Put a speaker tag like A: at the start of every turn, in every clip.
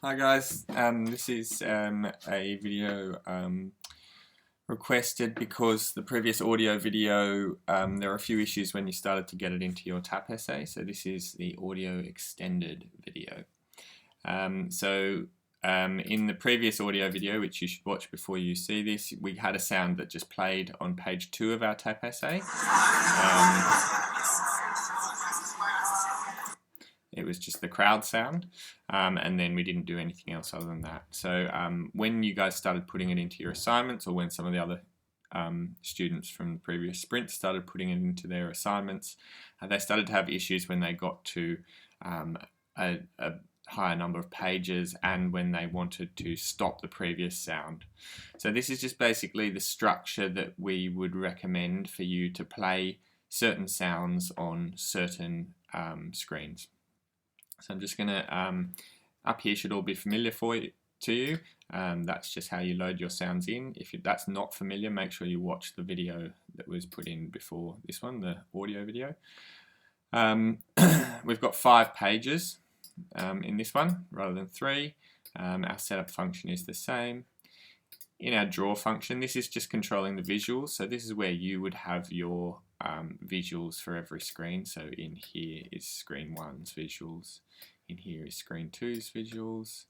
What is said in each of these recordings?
A: Hi guys, this is a video requested because the previous audio video, there were a few issues when you started to get it into your tap essay, so this is the audio extended video. In the previous audio video, which you should watch before you see this, we had a sound that just played on page 2 of our tap essay. It was just the crowd sound, and then we didn't do anything else other than that. So when you guys started putting it into your assignments, or when some of the other students from the previous sprint started putting it into their assignments, they started to have issues when they got to a higher number of pages and when they wanted to stop the previous sound. So this is just basically the structure that we would recommend for you to play certain sounds on certain screens. So I'm just going to, up here should all be familiar to you. That's just how you load your sounds in. If that's not familiar, make sure you watch the video that was put in before this one, the audio video. We've got 5 pages in this one rather than 3. Our setup function is the same. In our draw function, this is just controlling the visuals. So this is where you would have your visuals for every screen. So in here is screen 1's visuals. In here is screen 2's visuals.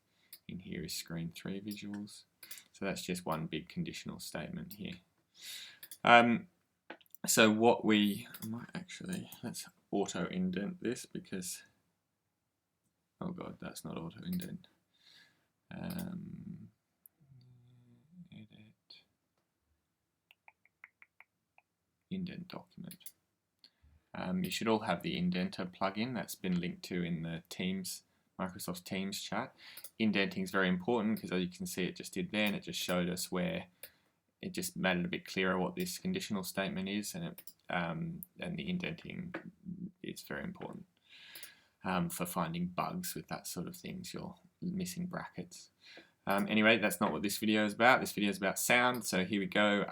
A: In here is screen 3 visuals. So that's just one big conditional statement here. So what I might actually, let's auto indent this because, oh god, that's not auto indent. Indent document. You should all have the indenter plugin that's been linked to in the Microsoft Teams chat. Indenting is very important because, as you can see, it just did there, and it just showed us where it just made it a bit clearer what this conditional statement is, and the indenting is very important for finding bugs with that sort of things. You're missing brackets. Anyway, that's not what this video is about. This video is about sound. So here we go.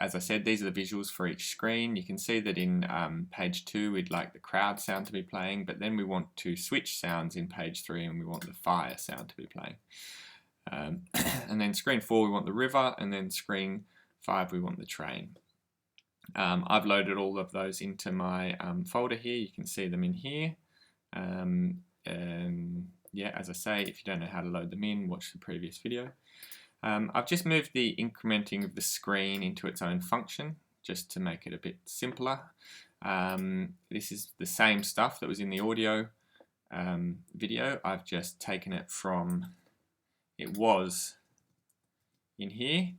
A: As I said, these are the visuals for each screen. You can see that in page 2 we'd like the crowd sound to be playing, but then we want to switch sounds in page 3 and we want the fire sound to be playing. And then screen 4 we want the river, and then screen 5 we want the train. I've loaded all of those into my folder here. You can see them in here. Yeah, as I say, if you don't know how to load them in, watch the previous video. I've just moved the incrementing of the screen into its own function just to make it a bit simpler. This is the same stuff that was in the audio video. I've just taken it from, it was in here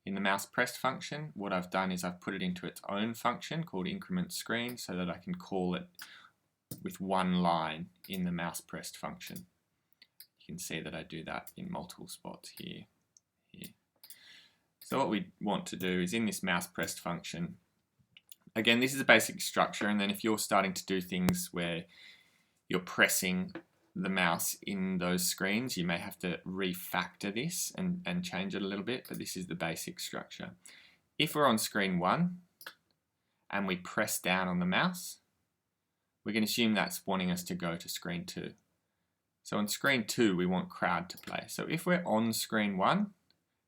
A: in the mouse pressed function. What I've done is I've put it into its own function called increment screen so that I can call it with one line in the mouse pressed function. You can see that I do that in multiple spots here. So what we want to do is in this mouse pressed function, again, this is a basic structure, and then if you're starting to do things where you're pressing the mouse in those screens, you may have to refactor this and change it a little bit, but this is the basic structure. If we're on screen 1 and we press down on the mouse, we can assume that's wanting us to go to screen 2. So on screen 2, we want crowd to play. So if we're on screen 1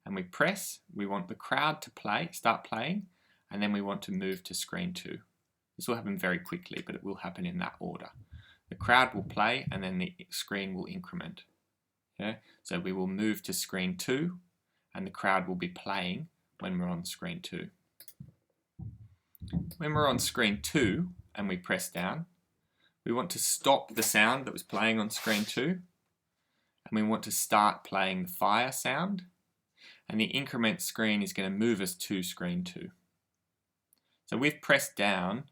A: and we press, we want the crowd to start playing, and then we want to move to screen 2. This will happen very quickly, but it will happen in that order. The crowd will play, and then the screen will increment. Okay? So we will move to screen 2, and the crowd will be playing when we're on screen 2. When we're on screen 2 and we press down, we want to stop the sound that was playing on screen 2, and we want to start playing the fire sound, and the increment screen is going to move us to screen 2. So we've pressed down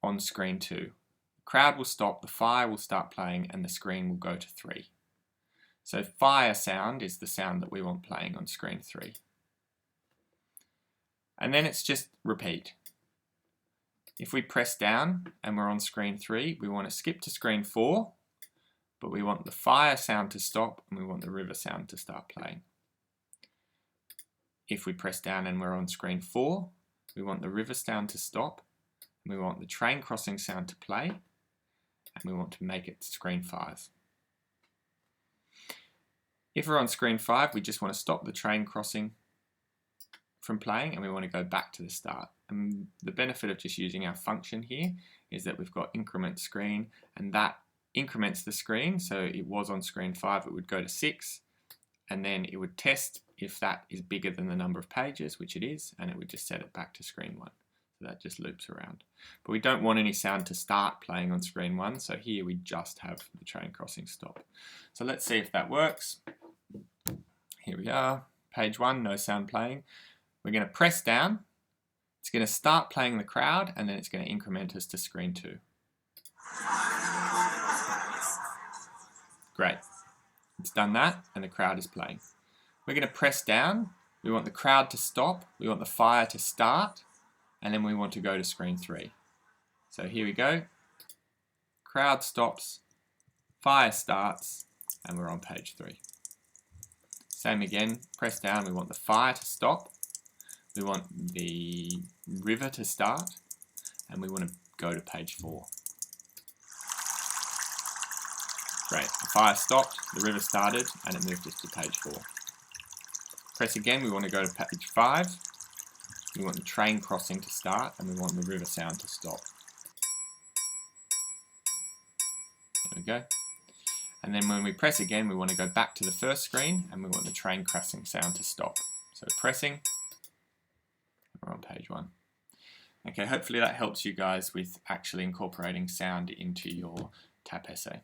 A: on screen 2. The crowd will stop, the fire will start playing, and the screen will go to 3. So fire sound is the sound that we want playing on screen 3. And then it's just repeat. If we press down and we're on screen 3, we want to skip to screen 4, but we want the fire sound to stop and we want the river sound to start playing. If we press down and we're on screen 4, we want the river sound to stop, and we want the train crossing sound to play, and we want to make it screen 5. If we're on screen 5, we just want to stop the train crossing from playing and we want to go back to the start. And the benefit of just using our function here is that we've got increment screen, and that increments the screen. So it was on screen 5, it would go to 6, and then it would test if that is bigger than the number of pages, which it is, and it would just set it back to screen 1. So that just loops around. But we don't want any sound to start playing on screen 1, so here we just have the train crossing stop. So let's see if that works. Here we are, page 1, no sound playing. We're going to press down. It's going to start playing the crowd, and then it's going to increment us to screen 2. Great. It's done that, and the crowd is playing. We're going to press down. We want the crowd to stop. We want the fire to start, and then we want to go to screen 3. So here we go. Crowd stops, fire starts, and we're on page 3. Same again, press down. We want the fire to stop. We want the river to start, and we want to go to page 4. Great, the fire stopped, the river started, and it moved us to page 4. Press again, we want to go to page 5. We want the train crossing to start, and we want the river sound to stop. There we go. And then when we press again, we want to go back to the first screen, and we want the train crossing sound to stop. So pressing, we're on page 1. Okay, hopefully that helps you guys with actually incorporating sound into your TAP essay.